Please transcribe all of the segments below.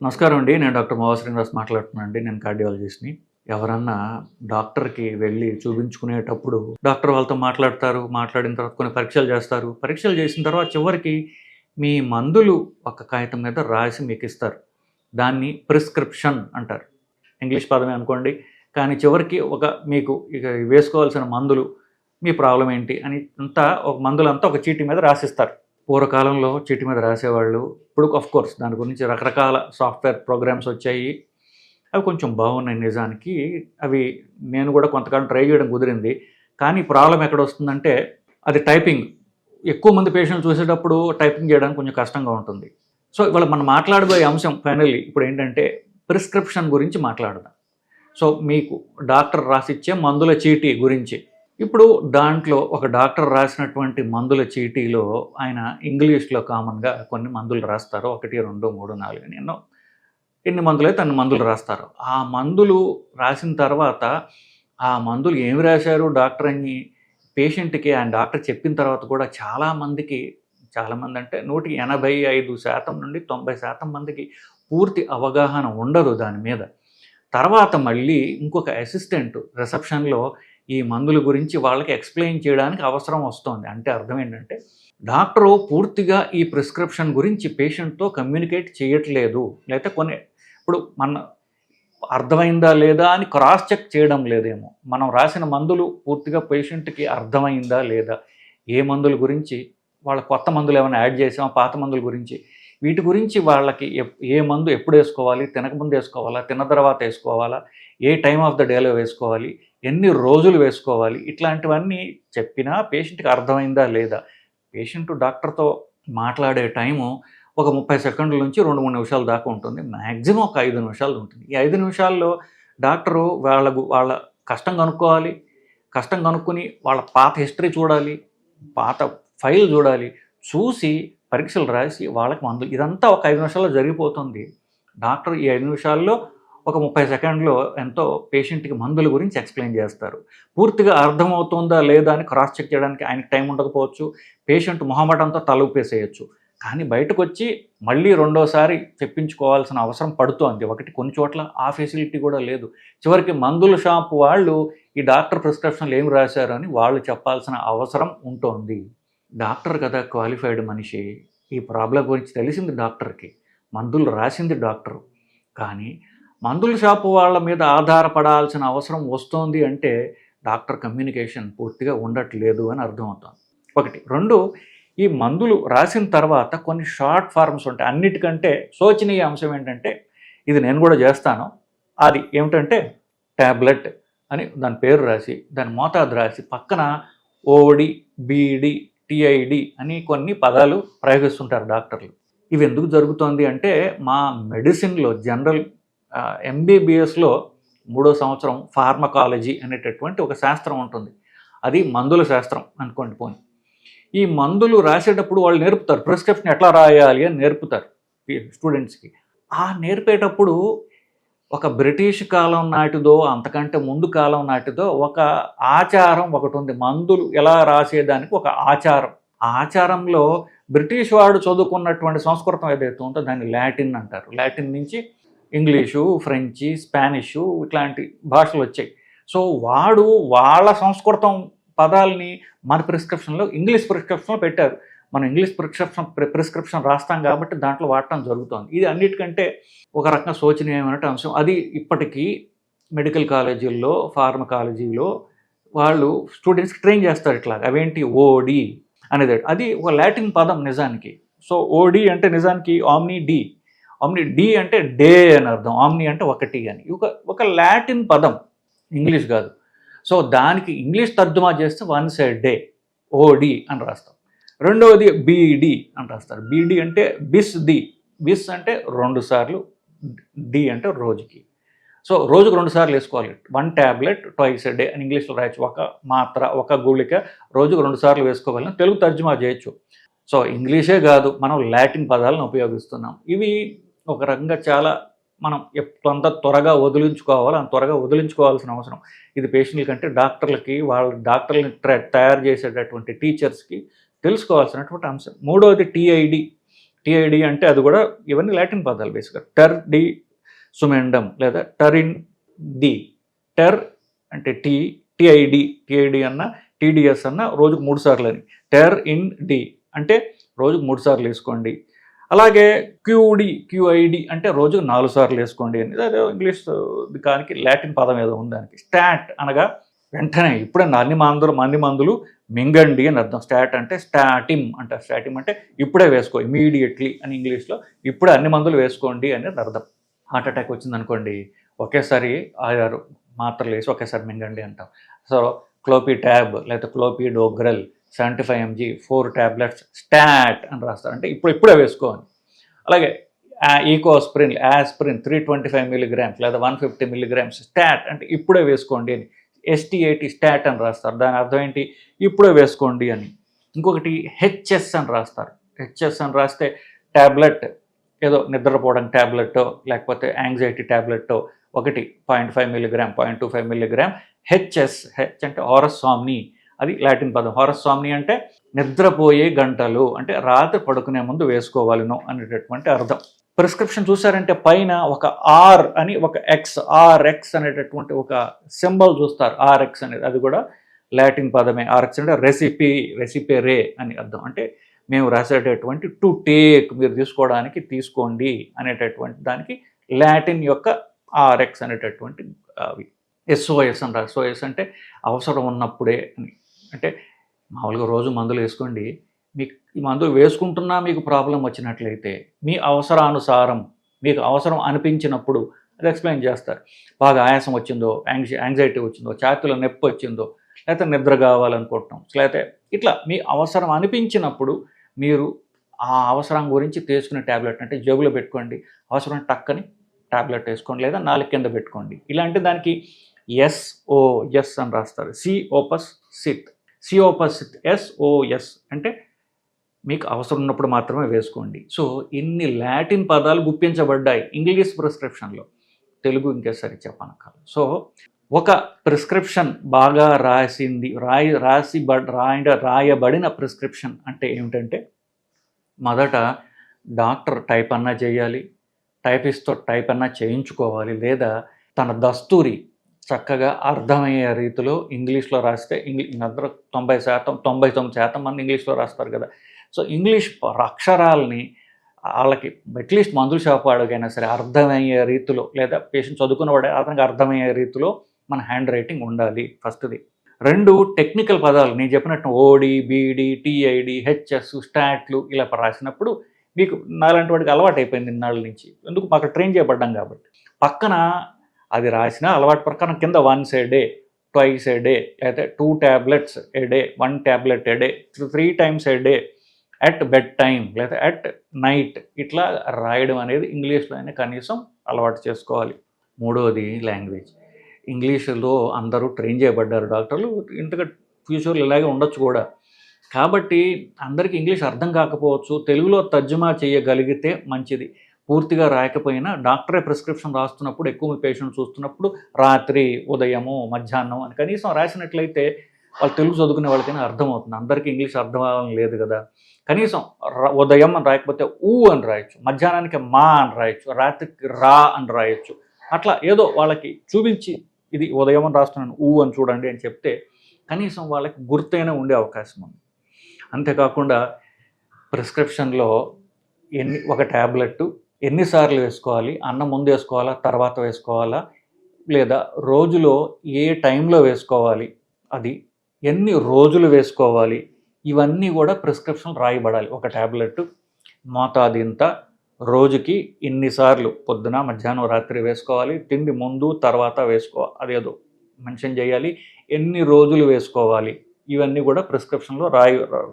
నమస్కారం అండి. నేను డాక్టర్ మోవా శ్రీనివాస్ మాట్లాడుతున్నాను అండి. నేను కార్డియాలజిస్ట్‌ని. ఎవరన్నా డాక్టర్‌కి వెళ్ళి చూపించుకునేటప్పుడు డాక్టర్ వాళ్ళతో మాట్లాడతారు. మాట్లాడిన తర్వాత కొన్ని పరీక్షలు చేస్తారు. పరీక్షలు చేసిన తర్వాత చివరికి మీ మందులు ఒక కాగితం మీద రాసి మీకిస్తారు. దాన్ని ప్రిస్క్రిప్షన్ అంటారు. ఇంగ్లీష్ పదమే అనుకోండి. కానీ చివరికి మీకు ఇక వేసుకోవాల్సిన మందులు, మీ ప్రాబ్లమ్ ఏంటి అని ఒక మందులంతా ఒక చీటీ మీద రాసిస్తారు. పూర్వకాలంలో చీటీ మీద రాసేవాళ్ళు. ఇప్పుడు ఆఫ్‌కోర్స్ దాని గురించి రకరకాల సాఫ్ట్‌వేర్ ప్రోగ్రామ్స్ వచ్చాయి. అవి కొంచెం బాగున్నాయి నిజానికి. అవి నేను కూడా కొంతకాలం ట్రై చేయడం కుదిరింది. కానీ ప్రాబ్లమ్ ఎక్కడొస్తుందంటే అది టైపింగ్. ఎక్కువ మంది పేషెంట్లు చూసేటప్పుడు టైపింగ్ చేయడానికి కొంచెం కష్టంగా ఉంటుంది. సో, ఇవాళ మనం మాట్లాడబోయే అంశం ఫైనల్లీ ఇప్పుడేంటంటే ప్రిస్క్రిప్షన్ గురించి మాట్లాడదాం. సో, మీకు డాక్టర్ రాసిచ్చే మందుల చీటీ గురించి. ఇప్పుడు దాంట్లో ఒక డాక్టర్ రాసినటువంటి మందుల చీటీలో ఆయన ఇంగ్లీష్‌లో కామన్‌గా కొన్ని మందులు రాస్తారు. 1, 2, 3, 4 అని ఎన్ని మందులైతే అన్ని మందులు రాస్తారు. ఆ మందులు రాసిన తర్వాత ఆ మందులు ఏమి రాశారు డాక్టర్ అని పేషెంట్‌కి ఆయన డాక్టర్ చెప్పిన తర్వాత కూడా చాలామంది అంటే 185% నుండి 90% మందికి పూర్తి అవగాహన ఉండదు దాని మీద. తర్వాత మళ్ళీ ఇంకొక అసిస్టెంట్ రిసెప్షన్‌లో ఈ మందుల గురించి వాళ్ళకి ఎక్స్‌ప్లెయిన్ చేయడానికి అవసరం వస్తోంది. అంటే అర్థం ఏంటంటే, డాక్టరు పూర్తిగా ఈ ప్రిస్క్రిప్షన్ గురించి పేషెంట్‌తో కమ్యూనికేట్ చేయట్లేదు. లేతే ఇప్పుడు అర్థమైందా లేదా అని క్రాస్ చెక్ చేయడం లేదేమో. మనం రాసిన మందులు పూర్తిగా పేషెంట్‌కి అర్థమైందా లేదా? ఏ మందుల గురించి, వాళ్ళ కొత్త మందులు ఏమైనా యాడ్ చేసామా, పాత మందుల గురించి, వీటి గురించి వాళ్ళకి ఏ మందు ఎప్పుడు వేసుకోవాలి, తినకముందు వేసుకోవాలా, తిన్న తర్వాత వేసుకోవాలా, ఏ టైమ్ ఆఫ్ ద డేలో వేసుకోవాలి, ఎన్ని రోజులు వేసుకోవాలి, ఇట్లాంటివన్నీ చెప్పినా పేషెంట్‌కి అర్థమైందా లేదా? పేషెంట్ డాక్టర్‌తో మాట్లాడే టైము ఒక 30 సెకండ్ల నుంచి 2, 3 నిమిషాల దాకా ఉంటుంది. మ్యాక్సిమం ఒక 5 నిమిషాలు ఉంటుంది. ఈ 5 నిమిషాల్లో డాక్టరు వాళ్ళ కష్టం కనుక్కోవాలి. కష్టం కనుక్కొని వాళ్ళ పాత హిస్టరీ చూడాలి. పాత ఫైల్ చూడాలి. చూసి పరీక్షలు రాసి వాళ్ళకి మందులు ఇదంతా ఒక 5 నిమిషాల్లో జరిగిపోతుంది. డాక్టర్ ఈ 5 నిమిషాల్లో ఒక 30 సెకండ్‌లో ఎంతో పేషెంట్‌కి మందుల గురించి ఎక్స్‌ప్లెయిన్ చేస్తారు. పూర్తిగా అర్థమవుతుందా లేదా అని క్రాస్ చెక్ చేయడానికి ఆయనకి టైం ఉండకపోవచ్చు. పేషెంట్ మొహమాటంతో తల ఊపేసేయొచ్చు. కానీ బయటకొచ్చి మళ్ళీ రెండోసారి చెప్పించుకోవాల్సిన అవసరం పడుతోంది. కొన్ని చోట్ల ఆ ఫెసిలిటీ కూడా లేదు. చివరికి మందుల షాప్ వాళ్ళు ఈ డాక్టర్ ప్రిస్క్రిప్షన్‌లు ఏమి రాశారు అని వాళ్ళు చెప్పాల్సిన అవసరం ఉంటోంది. డాక్టర్ కదా క్వాలిఫైడ్ మనిషి. ఈ ప్రాబ్లమ్ గురించి తెలిసింది డాక్టర్‌కి. మందులు రాసింది డాక్టరు. కానీ మందుల షాపు వాళ్ళ మీద ఆధారపడాల్సిన అవసరం వస్తోంది అంటే డాక్టర్ కమ్యూనికేషన్ పూర్తిగా ఉండట్లేదు అని అర్థమవుతోంది. 1. 2 ఈ మందులు రాసిన తర్వాత కొన్ని షార్ట్ ఫార్మ్స్ ఉంటాయి. అన్నిటికంటే శోచనీయ అంశం ఏంటంటే, ఇది నేను కూడా చేస్తాను. అది ఏమిటంటే టాబ్లెట్ అని దాని పేరు రాసి, దాని మోతాదు రాసి, పక్కన ఓడి, బీడి, టీఐడి అని కొన్ని పదాలు ప్రయోగిస్తుంటారు డాక్టర్లు. ఇవి ఎందుకు జరుగుతోంది అంటే, మా మెడిసిన్‌లో జనరల్ ఎంబీబీఎస్‌లో 3వ సంవత్సరం ఫార్మకాలజీ అనేటటువంటి ఒక శాస్త్రం ఉంటుంది. అది మందుల శాస్త్రం అనుకోండి పోనీ. ఈ మందులు రాసేటప్పుడు వాళ్ళు నేర్పుతారు. ప్రిస్క్రిప్షన్ ఎట్లా రాయాలి అని నేర్పుతారు స్టూడెంట్స్‌కి. ఆ నేర్పేటప్పుడు ఒక బ్రిటిష్ కాలం నాటిదో, అంతకంటే ముందు కాలం నాటిదో ఒక ఆచారం ఒకటుంది. మందులు ఎలా రాసేదానికి ఒక ఆచారం. ఆ ఆచారంలో బ్రిటిష్ వాడు చదువుకున్నటువంటి సంస్కృతం ఏదైతే ఉందో దాన్ని లాటిన్ అంటారు. లాటిన్ నుంచి ఇంగ్లీషు, ఫ్రెంచి, స్పానిషు ఇట్లాంటి భాషలు వచ్చాయి. సో, వాళ్ళ సంస్కృతం పదాలని మన ఇంగ్లీష్ ప్రిస్క్రిప్షన్‌లో పెట్టారు. మనం ఇంగ్లీష్ ప్రిస్క్రిప్షన్ రాస్తాం కాబట్టి దాంట్లో వాడటం జరుగుతోంది. ఇది అన్నిటికంటే ఒక రకంగా శోచనీయమైన అంశం. అది ఇప్పటికీ మెడికల్ కాలేజీల్లో, ఫార్మకాలజీలో వాళ్ళు స్టూడెంట్స్‌కి ట్రైన్ చేస్తారు ఇట్లాగా. అవేంటి ఓడి అనేది. అది ఒక లాటిన్ పదం నిజానికి. సో, ఓడి అంటే నిజానికి ఆమ్ని డి అంటే డే అని అర్థం. ఆమ్ని అంటే ఒకటి అని. ఒక లాటిన్ పదం, ఇంగ్లీష్ కాదు. సో, దానికి ఇంగ్లీష్ తర్జుమా చేస్తే వన్స్ ఎ డే, ఓడి అని రాస్తాం. రెండవది బీడి అని రాస్తారు. బీడి అంటే బిస్ అంటే 2 సార్లు, డి అంటే రోజుకి. సో, రోజుకు 2 సార్లు వేసుకోవాలి. 1 టాబ్లెట్ ట్వైస్ ఎ డే అని ఇంగ్లీష్లో రాయొచ్చు. ఒక మాత్ర, ఒక గుళిక రోజుకు 2 సార్లు వేసుకోవాలని తెలుగు తర్జుమా చేయొచ్చు. సో, ఇంగ్లీషే కాదు, మనం లాటిన్ పదాలను ఉపయోగిస్తున్నాం. ఇవి ఒక రకంగా మనం ఎంత త్వరగా వదిలించుకోవాలో అంత త్వరగా వదిలించుకోవాల్సిన అవసరం. ఇది పేషెంట్ల కంటే డాక్టర్లకి, వాళ్ళ డాక్టర్లని తయారు చేసేటటువంటి టీచర్స్కి తెలుసుకోవాల్సినటువంటి అంశం. మూడవది టీఐడి. టిఐడి అంటే అది కూడా ఇవన్నీ లాటిన్ పదాలు బేసిక్గా. టర్ డి సుమెండం లేదా టర్ ఇన్ డి. టర్ అంటే టిఐడి అన్న టీడీఎస్ అన్న రోజుకు 3 సార్లు అని. టర్ ఇన్ డి అంటే రోజుకు 3 సార్లు వేసుకోండి. అలాగే క్యూఐడి అంటే రోజుకు 4 సార్లు వేసుకోండి అని. అదే ఇంగ్లీష్ దానికి లాటిన్ పదం ఏదో ఉంది దానికి. స్టాట్ అనగా వెంటనే ఇప్పుడే అన్ని మందులు మింగండి అని అర్థం. స్టాట్ అంటే స్టాటిమ్ అంటారు. స్టాటిమ్ అంటే ఇప్పుడే వేసుకో, ఇమీడియట్లీ అని ఇంగ్లీష్లో. ఇప్పుడే అన్ని మందులు వేసుకోండి అనేది అర్థం. హార్ట్ అటాక్ వచ్చిందనుకోండి, ఒకేసారి 6 మాత్రలు వేసి ఒకేసారి మింగండి అంటాం. సో క్లోపీ ట్యాబ్ లేదా క్లోపీ డోగ్రల్ 75 mg 4 tablets స్టాట్ అని రాస్తారు. అంటే ఇప్పుడే వేసుకోవాలి. అలాగే ఈకోస్ప్రిన్ యాస్ప్రిన్ 325 mg లేదా 150 mg స్టాట్ అంటే ఇప్పుడే వేసుకోండి అని. STAT స్టాట్ అని రాస్తారు. దాని అర్థం ఏంటి? ఇప్పుడే వేసుకోండి అని. ఇంకొకటి హెచ్ఎస్ అని రాస్తారు. హెచ్ఎస్ అని రాస్తే ట్యాబ్లెట్, ఏదో నిద్రపోవడానికి ట్యాబ్లెట్టో లేకపోతే యాంగ్జైటీ ట్యాబ్లెట్టో, 1.5 mg 0.25 mg హెచ్ఎస్. హెచ్ అంటే హారస్ సామ్ని, అది లాటిన్ పదం. హారస్ సామ్ని అంటే నిద్రపోయే గంటలు, అంటే రాత్రి పడుకునే ముందు వేసుకోవాలను అనేటటువంటి అర్థం. ప్రిస్క్రిప్షన్ చూసారంటే పైన ఒక ఆర్ అని ఒక ఆర్ఎక్స్ అనేటటువంటి ఒక సింబల్ చూస్తారు. ఆర్ఎక్స్ అనేది అది కూడా లాటిన్ పదమే. ఆర్ఎక్స్ అంటే రెసిపేరే అని అర్థం. అంటే మేము రాసేటటువంటి టు టేక్, మీరు తీసుకోండి అనేటటువంటి దానికి లాటిన్ యొక్క ఆర్ఎక్స్ అనేటటువంటి అవి. SOS అంటారు. SOS అంటే అవసరం ఉన్నప్పుడే అని. అంటే మామూలుగా రోజు మందులు వేసుకోండి, మీకు ఈ మందులు వేసుకుంటున్నా మీకు ప్రాబ్లం వచ్చినట్లయితే మీ అవసరానుసారం మీకు అవసరం అనిపించినప్పుడు అది ఎక్స్ప్లెయిన్ చేస్తారు. బాగా ఆయాసం వచ్చిందో, యాంగ్జైటీ వచ్చిందో, ఛాతీలో నొప్పి వచ్చిందో, లేకపోతే నిద్ర కావాలనుకుంటున్నాం, లేకపోతే ఇట్లా మీ అవసరం అనిపించినప్పుడు మీరు ఆ అవసరం గురించి తీసుకునే ట్యాబ్లెట్ అంటే జేబులో పెట్టుకోండి, అవసరం టక్కని ట్యాబ్లెట్ వేసుకోండి, లేదా నాలుగు కింద పెట్టుకోండి. ఇలాంటి దానికి SOS అని రాస్తారు. సిఓపసిత్ SOS అంటే మీకు అవసరం ఉన్నప్పుడు మాత్రమే వేసుకోండి. సో ఇన్ని లాటిన్ పదాలు గుప్పించబడ్డాయి ఇంగ్లీష్ ప్రిస్క్రిప్షన్లో. తెలుగు ఇంకేసరి చెప్పనక్కర్లేదు. సో ఒక ప్రిస్క్రిప్షన్ బాగా రాయబడిన ప్రిస్క్రిప్షన్ అంటే ఏమిటంటే, మొదట డాక్టర్ టైప్ అన్నా చేయాలి, టైపిస్ట్తో టైప్ అన్నా చేయించుకోవాలి, లేదా తన దస్తూరి చక్కగా అర్థమయ్యే రీతిలో ఇంగ్లీష్లో రాస్తే అందరూ 99% మంది ఇంగ్లీష్లో రాస్తారు కదా. సో ఇంగ్లీష్ అక్షరాలని వాళ్ళకి అట్లీస్ట్ మందుల షాప్ వాడికైనా సరే అర్థమయ్యే రీతిలో, లేదా పేషెంట్ చదువుకున్నవాడే అతనికి అర్థమయ్యే రీతిలో మన హ్యాండ్ రైటింగ్ ఉండాలి ఫస్ట్ది. 2 టెక్నికల్ పదాలు నేను చెప్పినట్టు OD, BD, TID, HS, స్టాట్లు ఇలా రాసినప్పుడు మీకు నాలాంటి వాడికి అలవాటు అయిపోయింది ఇన్నాళ్ళ నుంచి. ఎందుకు మాకు ట్రైన్ చేయబడ్డాం కాబట్టి. పక్కన అది రాసిన అలవాటు ప్రకారం కింద 1 a day, 2 a day, లేకపోతే 2 tablets a day, 1 tablet a day, 3 times a day, at bed time లేదా అట్ నైట్, ఇట్లా రాయడం అనేది ఇంగ్లీష్లో అయినా కనీసం అలవాటు చేసుకోవాలి. 3వది లాంగ్వేజ్. ఇంగ్లీషులో అందరూ ట్రైన్ చేయబడ్డారు డాక్టర్లు, ఇంతగా ఫ్యూచర్లో ఇలాగే ఉండొచ్చు కూడా. కాబట్టి అందరికీ ఇంగ్లీష్ అర్థం కాకపోవచ్చు, తెలుగులో తర్జుమా చేయగలిగితే మంచిది. పూర్తిగా రాయకపోయినా డాక్టరే ప్రిస్క్రిప్షన్ రాస్తున్నప్పుడు, ఎక్కువ పేషెంట్ చూస్తున్నప్పుడు రాత్రి, ఉదయము, మధ్యాహ్నం అని కనీసం రాసినట్లయితే వాళ్ళు తెలుగు చదువుకునే వాళ్ళకైనా అర్థమవుతుంది. అందరికీ ఇంగ్లీష్ అర్థం అవ్వడం లేదు కదా. కనీసం ఉదయం అని రాయకపోతే అని రాయొచ్చు, మధ్యాహ్నానికి మా అని రాయొచ్చు, రాత్రికి రా అని రాయొచ్చు. అట్లా ఏదో వాళ్ళకి చూపించి ఇది ఉదయం అని రాస్తున్నాను అని చూడండి అని చెప్తే కనీసం వాళ్ళకి గుర్తైనా ఉండే అవకాశం ఉంది. అంతేకాకుండా ప్రిస్క్రిప్షన్లో ఒక ట్యాబ్లెట్ ఎన్నిసార్లు వేసుకోవాలి, అన్నం ముందు వేసుకోవాలా, తర్వాత వేసుకోవాలా, లేదా రోజులో ఏ టైంలో వేసుకోవాలి, అది ఎన్ని రోజులు వేసుకోవాలి, ఇవన్నీ కూడా ప్రిస్క్రిప్షన్ రాయబడాలి. ఒక ట్యాబ్లెట్ మోతాదు ఇంత, రోజుకి ఇన్నిసార్లు పొద్దున, మధ్యాహ్నం, రాత్రి వేసుకోవాలి, తిండి ముందు తర్వాత అదేదో మెన్షన్ చేయాలి, ఎన్ని రోజులు వేసుకోవాలి, ఇవన్నీ కూడా ప్రిస్క్రిప్షన్లో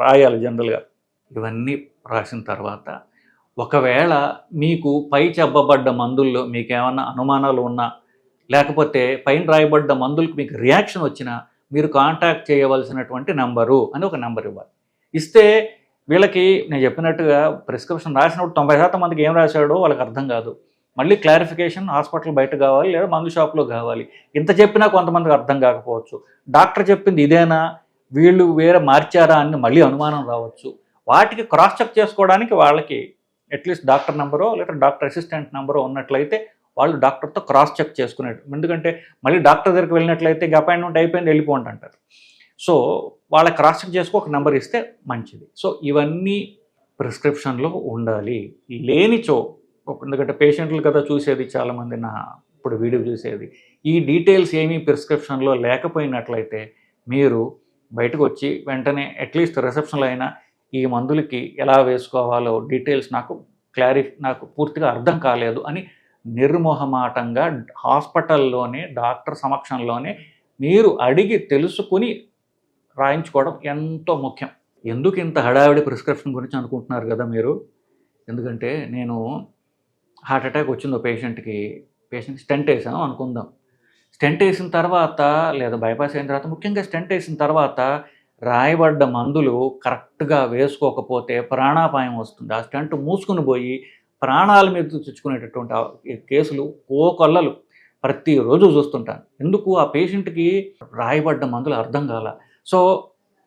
రాయాలి జనరల్గా. ఇవన్నీ రాసిన తర్వాత ఒకవేళ మీకు పై చెప్పబడ్డ మందుల్లో మీకేమన్నా అనుమానాలు ఉన్నా, లేకపోతే పైన రాయబడ్డ మందులకు మీకు రియాక్షన్ వచ్చినా, మీరు కాంటాక్ట్ చేయవలసినటువంటి నెంబరు అని ఒక నెంబర్ ఇవ్వాలి. ఇస్తే వీళ్ళకి నేను చెప్పినట్టుగా ప్రిస్క్రిప్షన్ రాసినప్పుడు 90% మందికి ఏం రాశాడో వాళ్ళకి అర్థం కాదు. మళ్ళీ క్లారిఫికేషన్ హాస్పిటల్ బయట కావాలి, లేదా మందు షాప్లో కావాలి. ఇంత చెప్పినా కొంతమందికి అర్థం కాకపోవచ్చు. డాక్టర్ చెప్పింది ఇదేనా, వీళ్ళు వేరే మార్చారా అని మళ్ళీ అనుమానం రావచ్చు. వాటికి క్రాస్ చెక్ చేసుకోవడానికి వాళ్ళకి అట్లీస్ట్ డాక్టర్ నెంబరో లేదా డాక్టర్ అసిస్టెంట్ నెంబరో ఉన్నట్లయితే వాళ్ళు డాక్టర్తో క్రాస్ చెక్ చేసుకునేది. ఎందుకంటే మళ్ళీ డాక్టర్ దగ్గరికి వెళ్ళినట్లయితే అపాయింట్మెంట్ అయిపోయింది వెళ్ళిపోండి అంటారు. సో వాళ్ళ క్రాస్ చెక్ చేసుకో ఒక నెంబర్ ఇస్తే మంచిది. సో ఇవన్నీ ప్రిస్క్రిప్షన్లో ఉండాలి. లేనిచో ఎందుకంటే పేషెంట్లు కదా చూసేది చాలామంది, నా ఇప్పుడు వీడియో చూసేది, ఈ డీటెయిల్స్ ఏమీ ప్రిస్క్రిప్షన్లో లేకపోయినట్లయితే మీరు బయటకు వచ్చి వెంటనే అట్లీస్ట్ రిసెప్షన్లో అయినా ఈ మందులకి ఎలా వేసుకోవాలో డీటెయిల్స్ నాకు పూర్తిగా అర్థం కాలేదు అని నిర్మోహమాటంగా హాస్పిటల్లోనే డాక్టర్ సమక్షంలోనే మీరు అడిగి తెలుసుకుని రాయించుకోవడం ఎంతో ముఖ్యం. ఎందుకు ఇంత హడావిడి ప్రిస్క్రిప్షన్ గురించి అనుకుంటున్నారు కదా మీరు. ఎందుకంటే నేను హార్ట్ అటాక్ వచ్చిందో పేషెంట్కి స్టెంట్ వేసాను అనుకుందాం. స్టెంట్ వేసిన తర్వాత లేదా బైపాస్ అయిన తర్వాత, ముఖ్యంగా స్టెంట్ వేసిన తర్వాత రాయబడ్డ మందులు కరెక్ట్గా వేసుకోకపోతే ప్రాణాపాయం వస్తుంది. ఆ స్టెంట్ మూసుకుని పోయి ప్రాణాల మీద తెచ్చుకునేటటువంటి కేసులు కోకొల్లలు ప్రతిరోజు చూస్తుంటాను. ఎందుకు ఆ పేషెంట్కి రాయబడ్డ మందులు అర్థం కాల. సో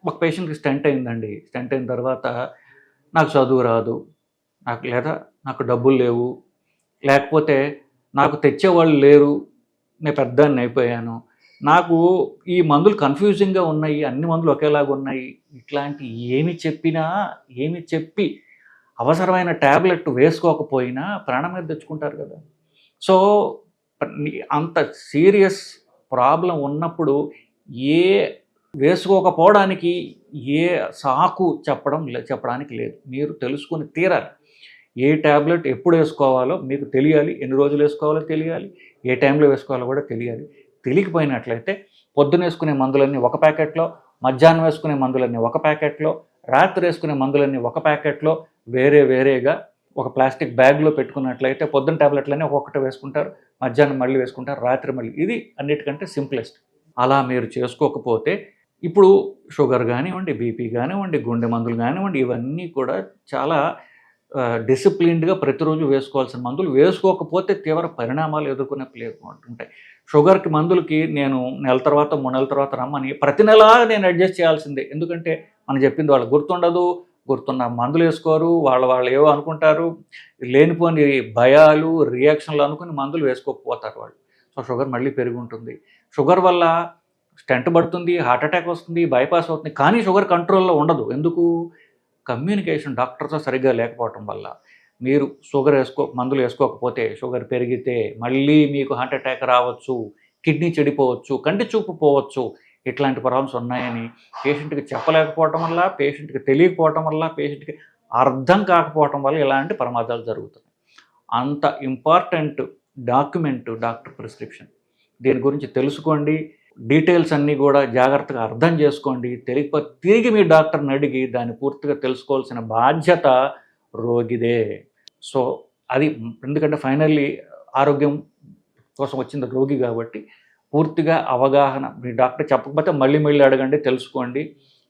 ఒక పేషెంట్కి స్టెంట్ అయిందండి. స్టెంట్ అయిన తర్వాత నాకు చదువు రాదు, నాకు డబ్బులు లేవు, లేకపోతే నాకు తెచ్చేవాళ్ళు లేరు, నేను పెద్దాన్ని అయిపోయాను, నాకు ఈ మందులు కన్ఫ్యూజింగ్గా ఉన్నాయి, అన్ని మందులు ఒకేలాగా ఉన్నాయి, ఇట్లాంటి ఏమి చెప్పి అవసరమైన ట్యాబ్లెట్ వేసుకోకపోయినా ప్రాణం మీద తెచ్చుకుంటారు కదా. సో అంత సీరియస్ ప్రాబ్లం ఉన్నప్పుడు వేసుకోకపోవడానికి ఏ సాకు చెప్పడానికి లేదు. మీరు తెలుసుకుని తీరాలి. ఏ ట్యాబ్లెట్ ఎప్పుడు వేసుకోవాలో మీకు తెలియాలి, ఎన్ని రోజులు వేసుకోవాలో తెలియాలి, ఏ టైంలో వేసుకోవాలో కూడా తెలియాలి. తెలియకపోయినట్లయితే పొద్దున వేసుకునే మందులన్నీ ఒక ప్యాకెట్లో, మధ్యాహ్నం వేసుకునే మందులన్నీ ఒక ప్యాకెట్లో, రాత్రి వేసుకునే మందులన్నీ ఒక ప్యాకెట్లో వేరేగా ఒక ప్లాస్టిక్ బ్యాగ్లో పెట్టుకున్నట్లయితే పొద్దున్న ట్యాబ్లెట్లన్నీ ఒక్కొక్కటి వేసుకుంటారు, మధ్యాహ్నం మళ్ళీ వేసుకుంటారు, రాత్రి మళ్ళీ. ఇది అన్నిటికంటే సింప్లెస్ట్. అలా మీరు చేసుకోకపోతే ఇప్పుడు షుగర్ కానివ్వండి, బీపీ కానివ్వండి, గుండె మందులు కానివ్వండి, ఇవన్నీ కూడా చాలా డిసిప్లిన్డ్గా ప్రతిరోజు వేసుకోవాల్సిన మందులు. వేసుకోకపోతే తీవ్ర పరిణామాలు ఎదుర్కొనే ఉంటాయి. షుగర్కి మందులకి నేను నెల తర్వాత 3 నెలల తర్వాత రమ్మని ప్రతి నెలా నేను అడ్జస్ట్ చేయాల్సిందే. ఎందుకంటే మనం చెప్పింది వాళ్ళకి గుర్తున్న మందులు వేసుకోరు, వాళ్ళు ఏవో అనుకుంటారు, లేనిపోని భయాలు రియాక్షన్లు అనుకుని మందులు వేసుకోకపోతారు వాళ్ళు. సో షుగర్ మళ్ళీ పెరిగి ఉంటుంది. షుగర్ వల్ల స్టెంట్ పడుతుంది, హార్ట్ అటాక్ వస్తుంది, బైపాస్ అవుతుంది, కానీ షుగర్ కంట్రోల్లో ఉండదు. ఎందుకు? కమ్యూనికేషన్ డాక్టర్తో సరిగ్గా లేకపోవటం వల్ల. మీరు మందులు వేసుకోకపోతే షుగర్ పెరిగితే మళ్ళీ మీకు హార్ట్ అటాక్ రావచ్చు, కిడ్నీ చెడిపోవచ్చు, కంటి చూపు పోవచ్చు. ఇట్లాంటి ప్రాబ్లమ్స్ ఉన్నాయని పేషెంట్కి చెప్పలేకపోవటం వల్ల, పేషెంట్కి తెలియకపోవటం వల్ల, పేషెంట్కి అర్థం కాకపోవటం వల్ల ఇలాంటి ప్రమాదాలు జరుగుతున్నాయి. అంత ఇంపార్టెంట్ డాక్యుమెంట్ డాక్టర్ ప్రిస్క్రిప్షన్. దీని గురించి తెలుసుకోండి. డీటెయిల్స్ అన్నీ కూడా జాగ్రత్తగా అర్థం చేసుకోండి. తెలియకపోతే తిరిగి మీ డాక్టర్ని అడిగి దాన్ని పూర్తిగా తెలుసుకోవాల్సిన బాధ్యత రోగిదే. సో అది ఎందుకంటే ఫైనల్లీ ఆరోగ్యం కోసం వచ్చింది రోగి కాబట్టి పూర్తిగా అవగాహన. మీ డాక్టర్ చెప్పకపోతే మళ్ళీ అడగండి, తెలుసుకోండి.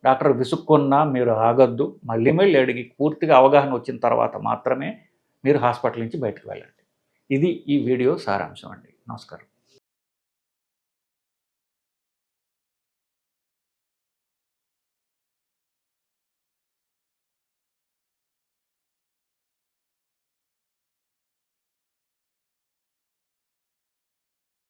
డాక్టర్ విసుక్కున్నా మీరు ఆగొద్దు, మళ్ళీ అడిగి పూర్తిగా అవగాహన వచ్చిన తర్వాత మాత్రమే మీరు హాస్పిటల్ నుంచి బయటకు వెళ్ళండి. ఇది ఈ వీడియో సారాంశం అండి. నమస్కారం.